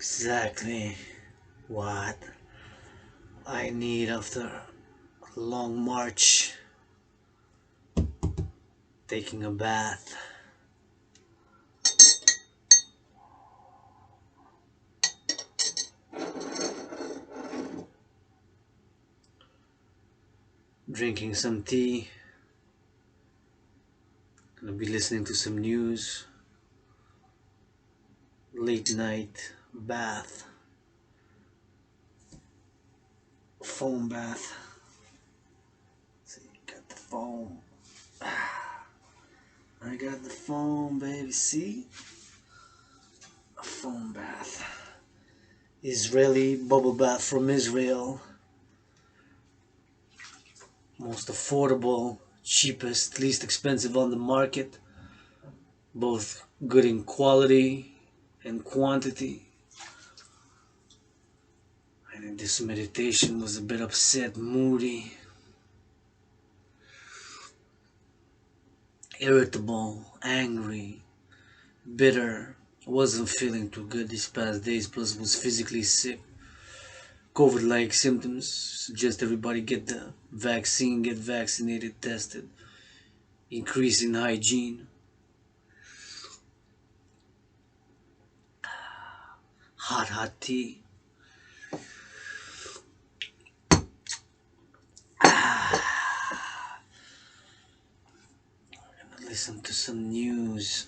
Exactly what I need after a long march, taking a bath. Drinking some tea, gonna be listening to some news, late night bath, foam bath. See, got the foam. I got the foam, baby. See? A foam bath. Israeli bubble bath from Israel. Most affordable, cheapest, least expensive on the market. Both good in quality and quantity. And this meditation was a bit upset, moody, irritable, angry, bitter. Wasn't feeling too good these past days, plus was physically sick. COVID-like symptoms. Suggest everybody get the vaccine, get vaccinated, tested. Increase in hygiene. Hot tea. Gonna listen to some news.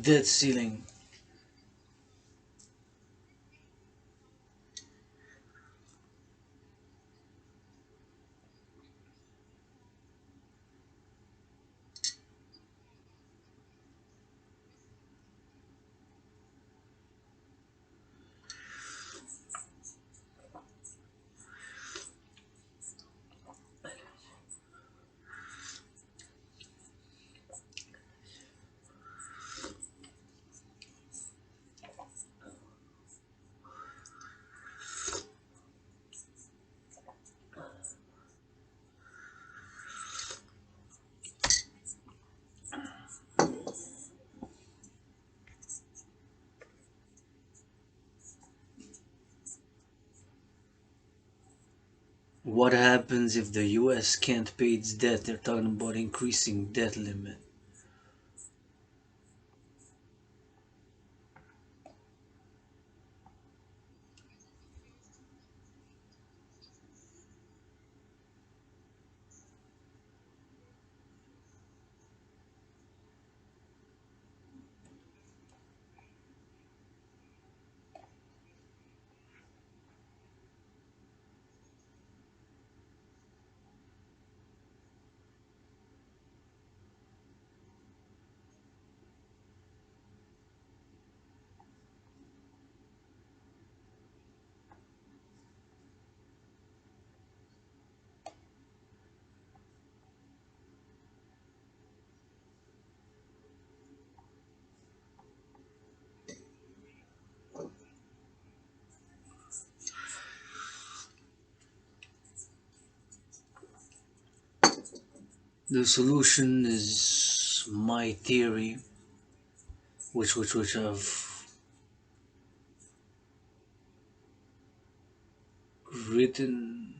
debt ceiling. What happens if the US can't pay its debt? They're talking about increasing debt limit. The solution is my theory, which I've written.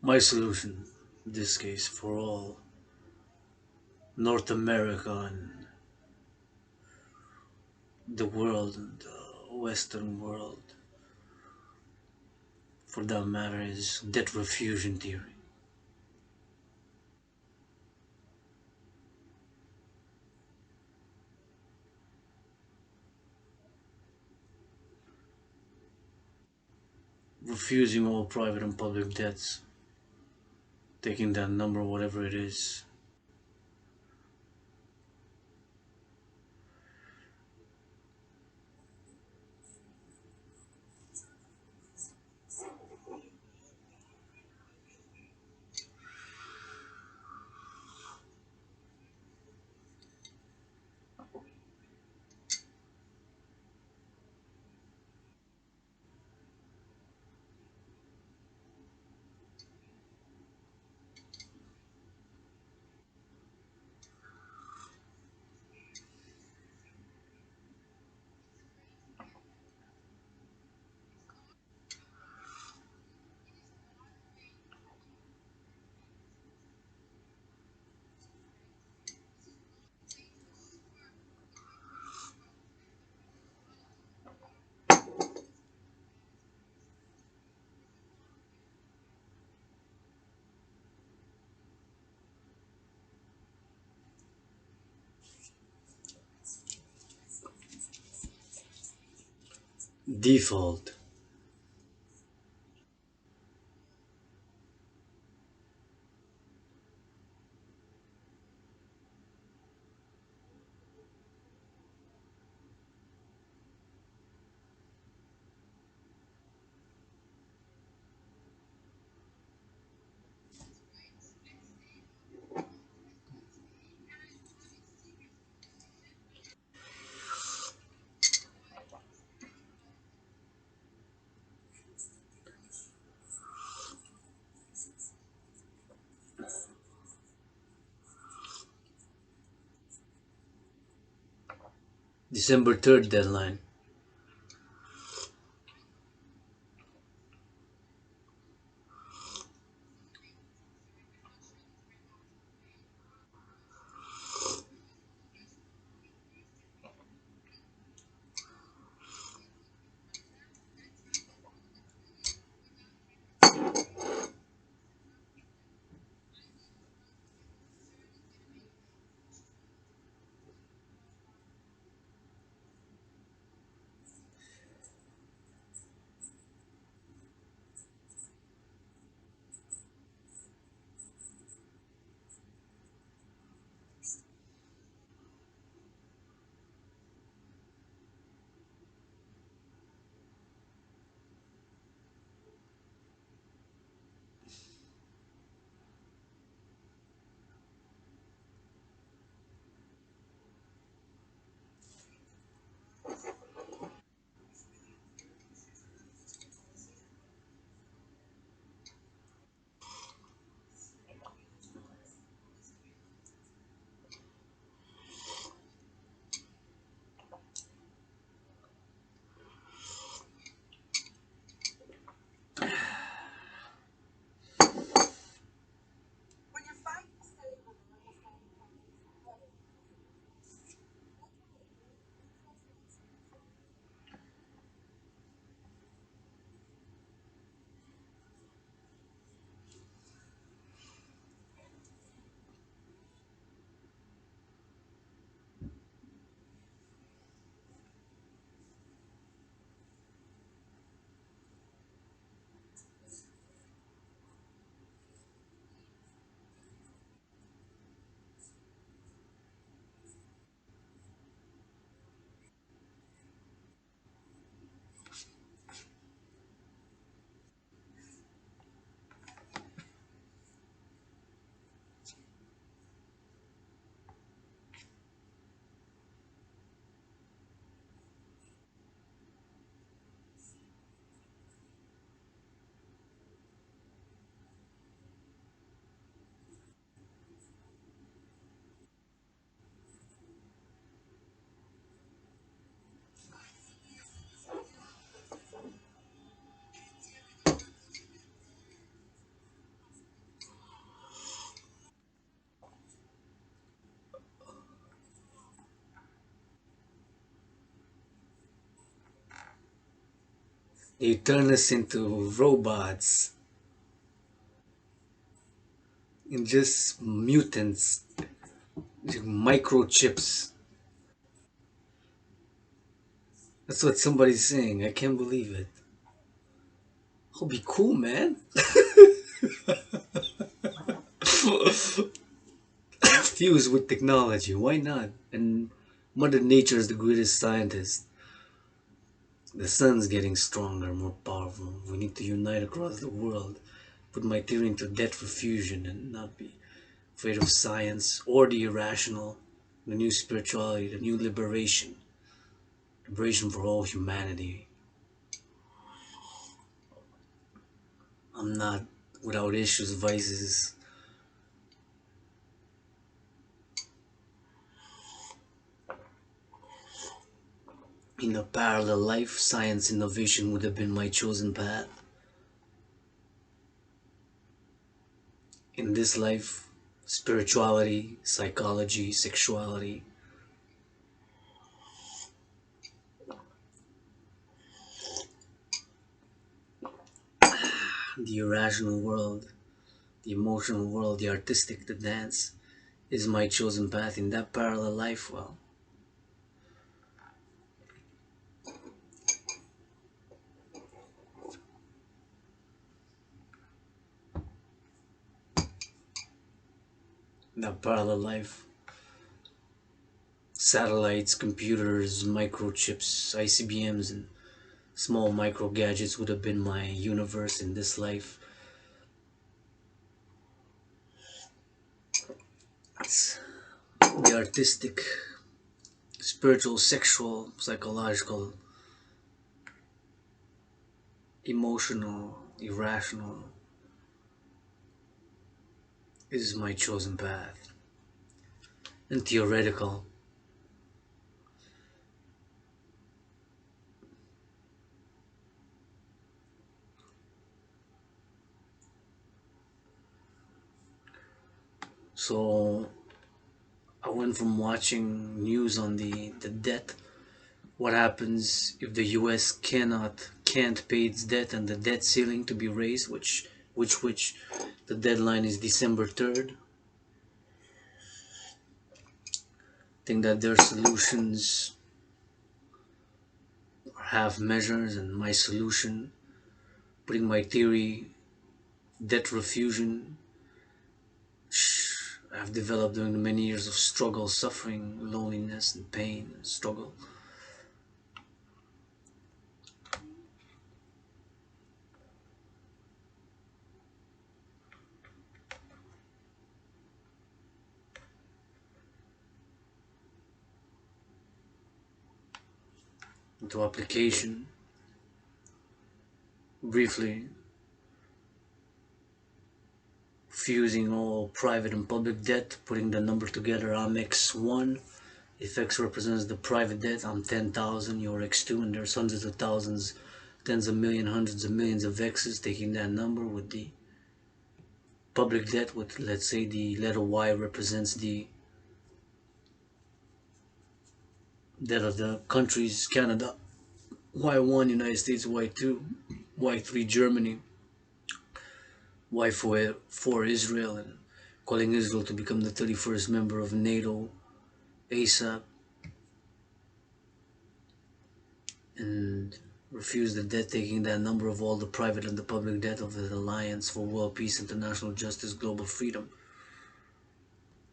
My solution, in this case, for all North America and the world and the Western world, for that matter, is debt refusion theory. Refusing all private and public debts, taking that number, whatever it is. Default. December 3rd deadline. They turn us into robots and just mutants, microchips. That's what somebody's saying. I can't believe it. It'll be cool, man. Fused with technology. Why not? And Mother Nature is the greatest scientist. The sun's getting stronger, more powerful. We need to unite across the world. Put my theory into debt refusion and not be afraid of science or the irrational. The new spirituality, the new liberation. Liberation for all humanity. I'm not without issues, vices. In a parallel life, science innovation would have been my chosen path. In this life, spirituality, psychology, sexuality, the irrational world, the emotional world, the artistic, the dance is my chosen path. In that parallel life, well, in that parallel life, satellites, computers, microchips, ICBMs, and small micro gadgets would have been my universe in this life. It's the artistic, spiritual, sexual, psychological, emotional, irrational is my chosen path. And theoretical, So I went from watching news on the debt. What happens if the US can't pay its debt and the debt ceiling to be raised, which the deadline is December 3rd. Think that their solutions have measures, and my solution, putting my theory, debt refusion, I've developed during the many years of struggle, suffering, loneliness, and pain, and struggle. Into application, briefly, fusing all private and public debt, putting the number together, I'm X1. If X represents the private debt, I'm 10,000, you're X2, and there's hundreds of thousands, tens of millions, hundreds of millions of X's, taking that number with the public debt, with, let's say, the letter Y represents the debt of the countries: Canada, Y1, United States, Y2, Y3, Germany, Y4, Israel, and calling Israel to become the 31st member of NATO ASAP, and refuse the debt, taking that number of all the private and the public debt of the Alliance for World Peace, International Justice, Global Freedom,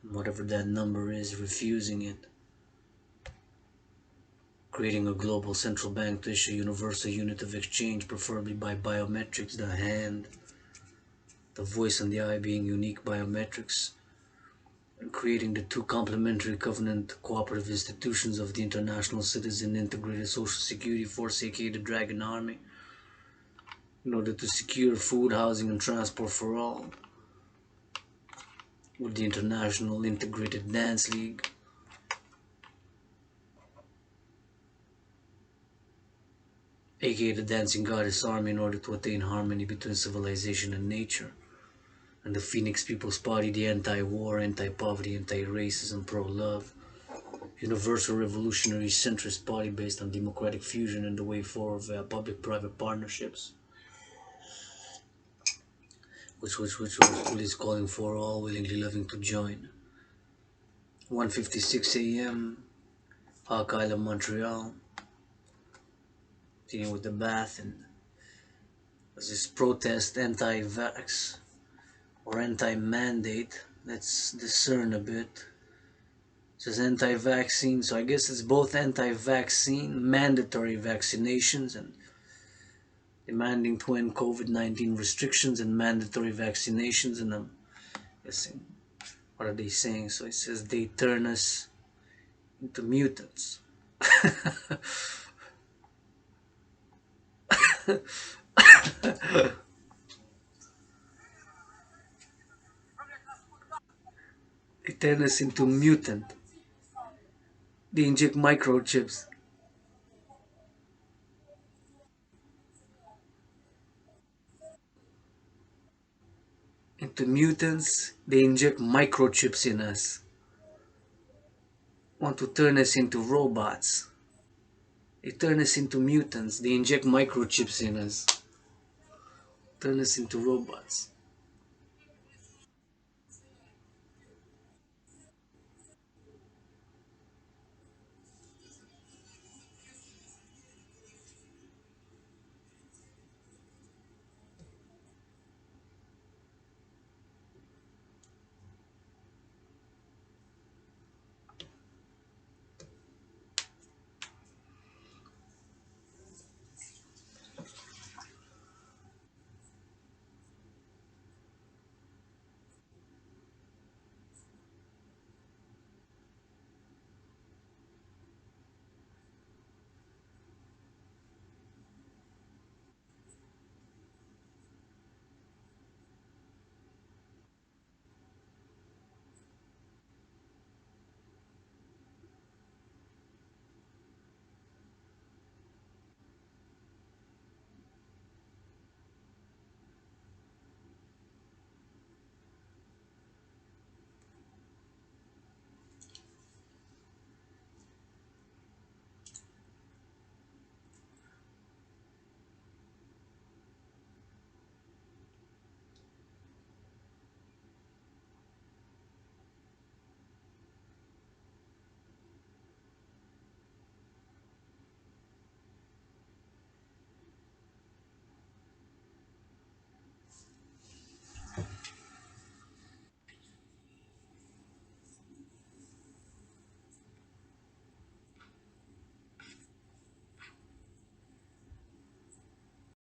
and whatever that number is, refusing it, creating a global central bank to issue a universal unit of exchange, preferably by biometrics, the hand, the voice, and the eye being unique biometrics, and creating the two complementary covenant cooperative institutions of the International Citizen Integrated Social Security Force, aka the Dragan Army, in order to secure food, housing, and transport for all, with the International Integrated Dance League, aka the Dancing Goddess Army, in order to attain harmony between civilization and nature, and the Phoenix People's Party, the anti-war, anti-poverty, anti-racism, pro-love, universal revolutionary centrist party based on democratic fusion and the way forward via public-private partnerships, which is calling for all willingly loving to join. 1:56 a.m. Hawk Island, Montreal, dealing with the bath, and there's this protest anti-vax or anti-mandate. Let's discern a bit. It says anti-vaccine, so I guess it's both anti-vaccine, mandatory vaccinations, and demanding to end COVID-19 restrictions and mandatory vaccinations. And I'm guessing, what are they saying? So it says they turn us into mutants. They turn us into mutant. They inject microchips into mutants. They inject microchips in us. Want to turn us into robots. They turn us into mutants. They inject microchips in us. Turn us into robots.